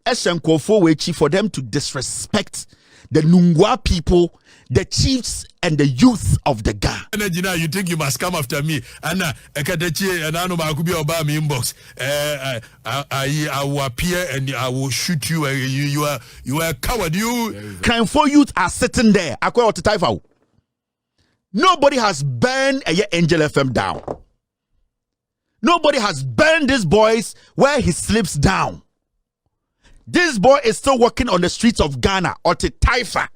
Eshenkofo Wechi for them to disrespect the Nungwa people, the chiefs and the youth of the Ga. You think you must come after me? Anna, Ekatechi and Anu Makubi Obama inbox. I will appear and I will shoot you. You are a coward. You Crime for youth are sitting there. Nobody has burned a Angel FM down. Nobody has burned this boys where he sleeps down. This boy is still working on the streets of Ghana or Taifa.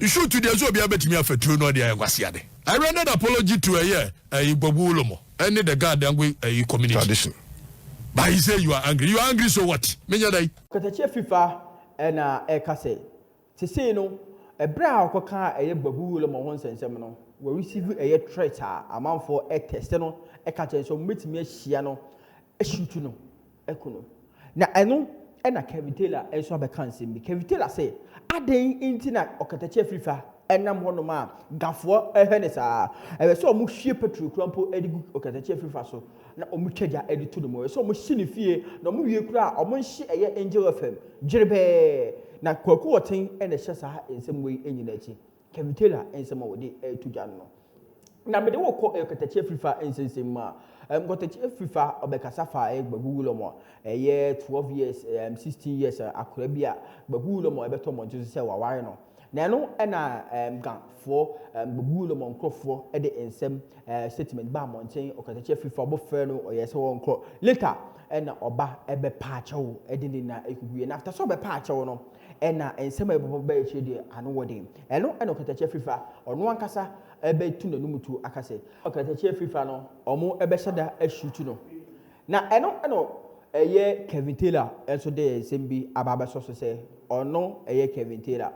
You should today so be able to me for true no dia kwasiade. I rendered apology to a year Igbogulomo. Any the goddamn way a community tradition. But he say you are angry. You are angry so what? Menya dai. Katache Afrifa na ekase. Te say no e bra akoka eye Igbogulomo ho nsensem no. We receive a threat amanfo e test no e ka chen so metimi ahia no e shoot no ekono. Na eno na Kevin Taylor enso abeka nsem bi. Kevin Taylor say aden intina Okatache Afrifa enam hono ma gafo ehene saa e so omu hwie petrol krampo edigu Okatache Afrifa so na omu twaja editu no mo so omu hye ne fie na omu wie kura omu hye eye Angel FM jirebe na kwaku woten ene hye saa ensem we enyina achi Kevin Taylor ensem wo de tuja no na me de wo ko Okatache Afrifa ensensem ma Okatache Afrifa obekasa fa Igbogulomo eye 12 years 16 years akora bia Igbogulomo ebeto mo nje se waware no na no na ganfo Igbogulomo nkrofo e de ensem statement ba monten Okatache Afrifa obofre no oyese wo nkro later na oba ebe pa achewo e de na ekuguye na after so be pa achewo no na ensem ebobo ba eche de anu wodin eno na Okatache Afrifa ono ankasa ebe tu na numutu akase Okatache Afrifa no omo ebe shada ashutu no na eno eye Kevin Taylor enso de sembi ababa so se ono eye Kevin Taylor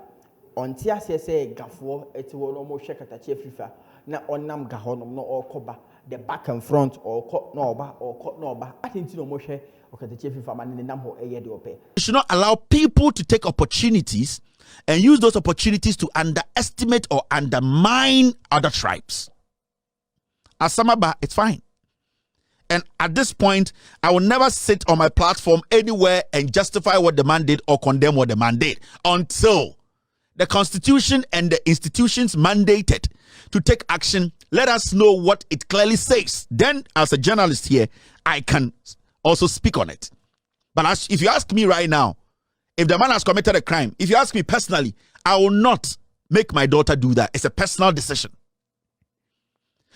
onti asese gafo etiwo no mo hwe Okatache Afrifa na onam ga honom no okoba the back and front or no oba atinti no mo hwe Okatache Afrifa man ne nam ho eye de ope. You should not allow people to take opportunities and use those opportunities to underestimate or undermine other tribes. Asamaba, it's fine. And at this point, I will never sit on my platform anywhere and justify what the man did or condemn what the man did until the Constitution and the institutions mandated to take action let us know what it clearly says. Then, as a journalist here, I can also speak on it. But if you ask me right now, if the man has committed a crime, if you ask me personally, I will not make my daughter do that. It's a personal decision.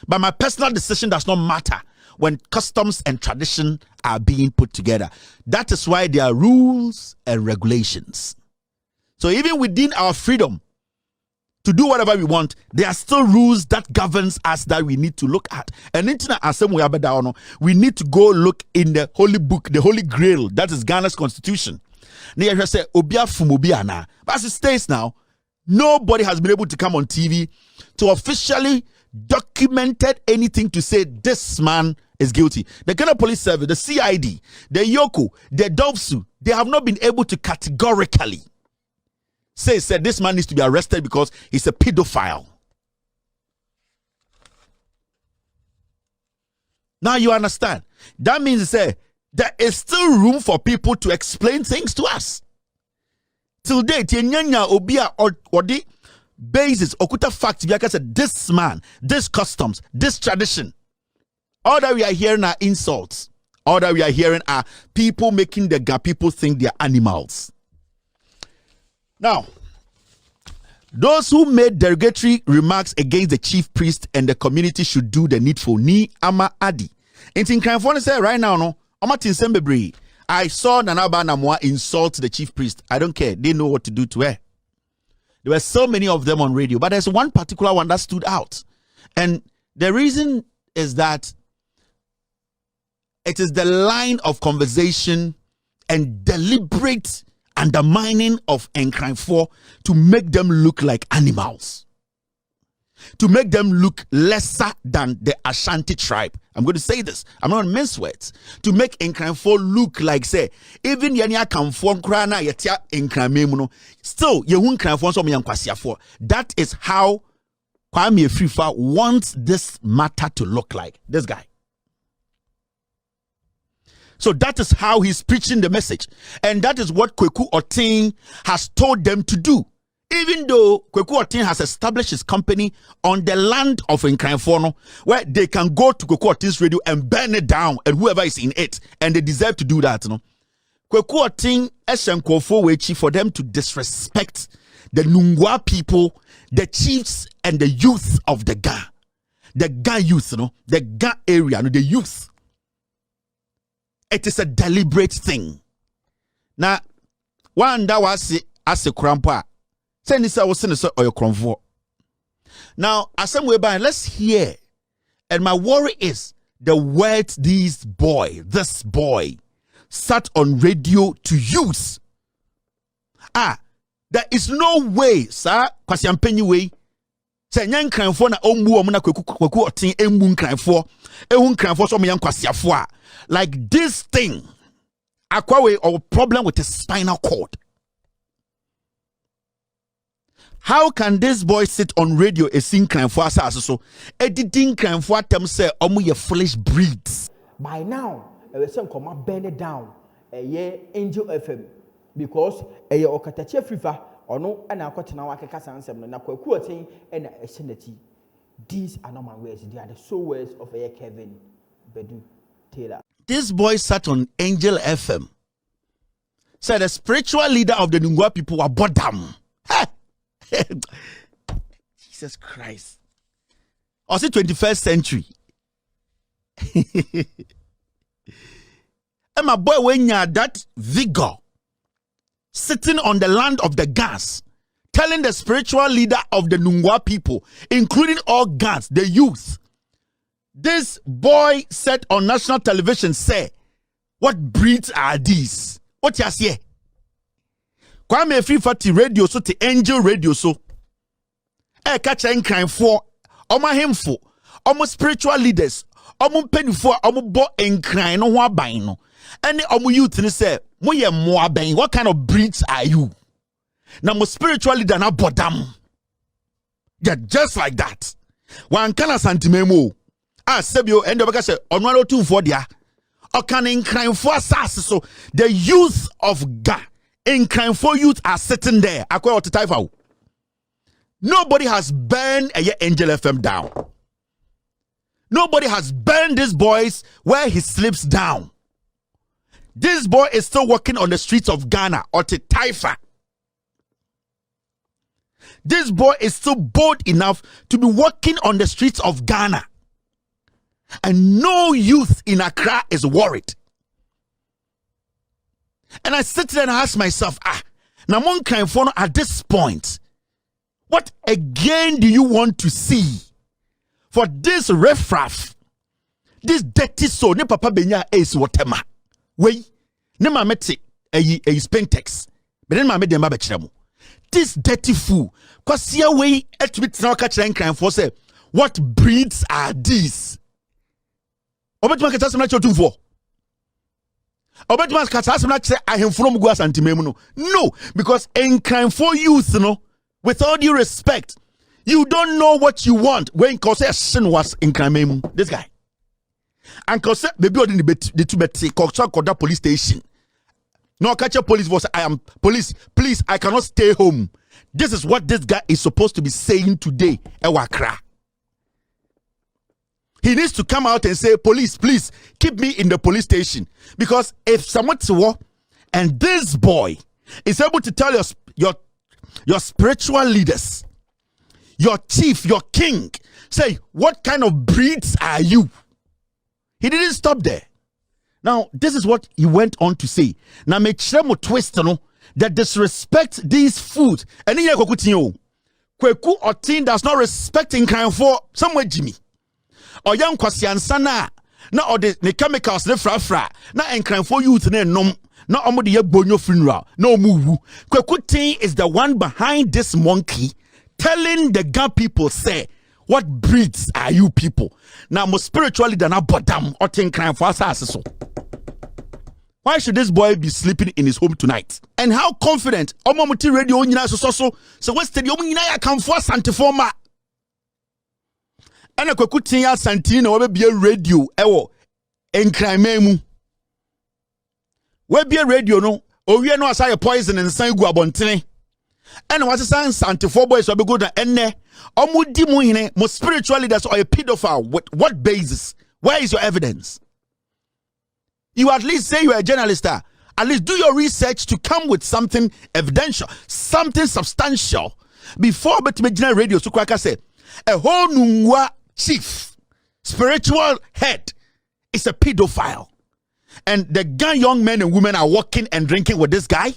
But my personal decision does not matter when customs and tradition are being put together. That is why there are rules and regulations. So even within our freedom to do whatever we want, there are still rules that governs us that we need to look at. And we need to go look in the holy book, the holy grail, that is Ghana's constitution. But as it states now, nobody has been able to come on TV to officially documented anything to say this man is guilty. The Ghana Police Service, the CID, the Yoko, the Dovsu, they have not been able to categorically say this man needs to be arrested because he's a pedophile. Now you understand. That means there is still room for people to explain things to us. Till date, obia odi basis okuta fact said this man, this customs, this tradition. All that we are hearing are insults. All that we are hearing are people making the people think they are animals. Now, those who made derogatory remarks against the chief priest and the community should do the needful. Ni ama adi. Intin California say right now, no. I saw Nanaba Namwa insult the chief priest. I don't care. They know what to do to her. There were so many of them on radio, but there's one particular one that stood out. And the reason is that it is the line of conversation and deliberate undermining of Nkranfo to make them look like animals. To make them look lesser than the Ashanti tribe. I'm going to say this. I'm not going to mince words. To make Nkranfo look like, say, even Yanya Kamfo Nkrana Yatia Nkramemuno, still, Yehun Nkranfo so Myankwasiafo. That is how Kwame Afrifa wants this matter to look like. This guy. So that is how he's preaching the message. And that is what Kweku Otin has told them to do. Even though Kweku Otin has established his company on the land of Nkranfono, where they can go to Kweku Otin's radio and burn it down, and whoever is in it, and they deserve to do that. Kweku Otin eshenkofo wechi for them to disrespect the Nungwa people, the chiefs, and the youth of the Ga. The Ga youth, the Ga area, the youth. It is a deliberate thing. Now, one that was as a crampa. Send this out or your convo. Now, as some way by, let's hear. And my worry is the words this boy sat on radio to use. There is no way, sir, kwasi ampenyi way. Say nyan kranfo na ombu omo na Kweku Otin embu kranfo. Ehun kranfo so mo yan kwasi afo a. Like this thing, akwawe or problem with the spinal cord. How can this boy sit on radio a sing crime for us so editing crime for them say omu ye foolish breeds? By now, I will send come burn it down a year Angel FM because a year okatache Afrifa or no and I got now ansem na Kweku Otin and a senati. These are not my words, they are the soul words of a Kevin Bedu Taylor. This boy sat on Angel FM. Said the spiritual leader of the Nungwa people were bottom. Jesus Christ. Or the 21st century. And my boy, when you're that vigor, sitting on the land of the Gas, telling the spiritual leader of the Nungwa people, including all Gas, the youth, this boy said on national television, say, what breeds are these? What you say? Kwame Afrifa radio so to Angel radio so. Catch and crime for Oma himfo, Oma spiritual leaders, Oma penny for Oma bo and crying no one buying. Any Oma youth and say, Moya more bang, what kind of breeds are you? Now, mo spiritual leader na bodam. Yeah, just like that. One kind of santimemo. Sebio and the baka say on 102 dia. O can in crime for assas so the youth of Ga in crime for youth are sitting there. Akwa otitaifa. Nobody has burned a Angel FM down. Nobody has burned this boys where he sleeps down. This boy is still walking on the streets of Ghana or Taifa. This boy is still bold enough to be walking on the streets of Ghana. And no youth in Accra is worried. And I sit there and ask myself, Namon Kainfono at this point, what again do you want to see for this riffraff, this dirty soul? Ne papa benya is whatever. Wey, ne mamete a spentex, but then mamete demba bechiramo. This dirty fool, kwasi way etwit na catch and crime for say, what breeds are these? Obetuma kata semna chotu for. Obetuma kata semna say I am from Gua Santimemu. No, because in crime for youth, with all due respect, you don't know what you want. When Kose sin was in crime, this guy. And Kose baby in the two bet Koda police station. No, catch a police was I am police, please, I cannot stay home. This is what this guy is supposed to be saying today. Ewakra. He needs to come out and say, police, please keep me in the police station. Because if someone's war and this boy is able to tell your spiritual leaders, your chief, your king, say, what kind of breeds are you? He didn't stop there. Now, this is what he went on to say. Now, make sure mo twist that disrespect these food. And here Kweku Otin does not respect in kind for somewhere Jimmy. Or young Kwasiansana, na or the chemicals ne fra na enkran for youth ne nom na omo de yebonyo funeral no move. Kweku Otin is the one behind this monkey telling the Ga people say, what breeds are you people? Now mo spiritually than a bottom or ten crime for us so. Why should this boy be sleeping in his home tonight? And how confident Omomuti radio nyina so what's the nyina ya kan for santiforma? And a Kweku Otin ya santino obe be radio ewo enkran mu. We be a radio no. O we no asay poison and san gu abontene. And what is san santifo boys will be good enne. Omu di mu hine mo spiritual leaders or a pedophile. What basis? Where is your evidence? You at least say you are a journalist. At least do your research to come with something evidential, something substantial before but radio. So I say a whole nungwa chief, spiritual head is a pedophile. And the young men and women are walking and drinking with this guy.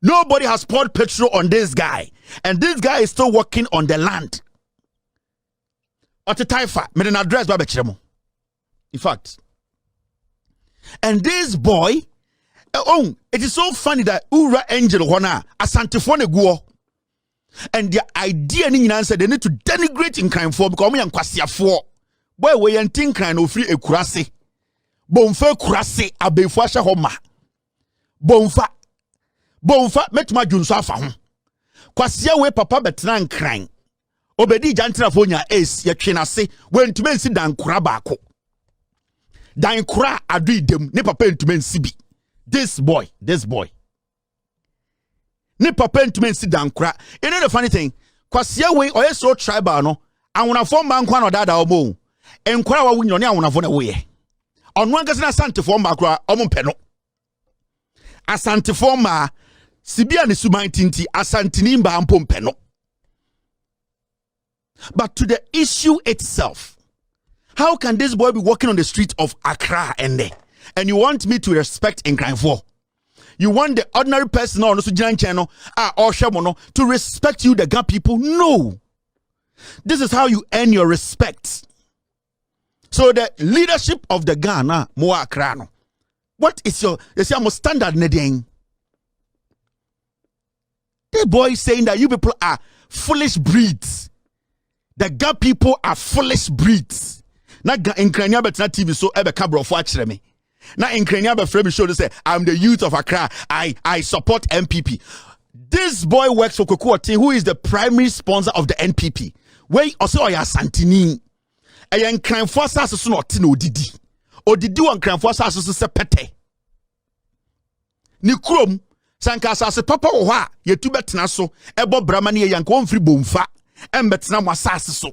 Nobody has poured petrol on this guy. And this guy is still walking on the land. Attack, made an address by Bechemo. In fact. And this boy, it is so funny that Ura Angel Hona, a Santifone Guo. And the idea in answer they need to denigrate in crime for because we are kwasia for. Boy, we are think crime no free a kurase. Bonfa kurase abefuasha homa. Bonfa metuma junso afa ho. Kwasia we papa betena nkran. Obedi jantra fonya ace ye twenase we ntuma nsi dan kura baako. Dan kura adu idem ne papa ntuma nsi bi. This boy. Ne papa ntuma nsi dan kura. You know the funny thing? Kwasia we oye so tribal no. Awunafo man kwa no dada omo. Enkura wa wunyo ne awunafo na we ye. Onu ankasa na santifo ma kura omo mpe no. Asantifo ma sibia ne suman tinti asantini mba ampo mpe no. But to the issue itself, how can this boy be walking on the street of Accra and you want me to respect in crime for? You want the ordinary person or to respect you, the Ga people? No. This is how you earn your respect. So the leadership of the Ghana, Moa Accra, what is your standard? The boy is saying that you people are foolish breeds. The Ga people are foolish breeds. Na in Krania Betna TV so ebe kabro for me. Na in Krania be frame show to say I'm the youth of Accra. I support NPP. This boy works for Kokuoti, who is the primary sponsor of the NPP. Where also ya Santini. Ayan crime for assassins not no didi. Odidi wan crime for assassins se pete. Ni krom sanka asase papa wo ha ye tu betena so ebo bramani ye yanko mfiri bomfa embetena mo asase so.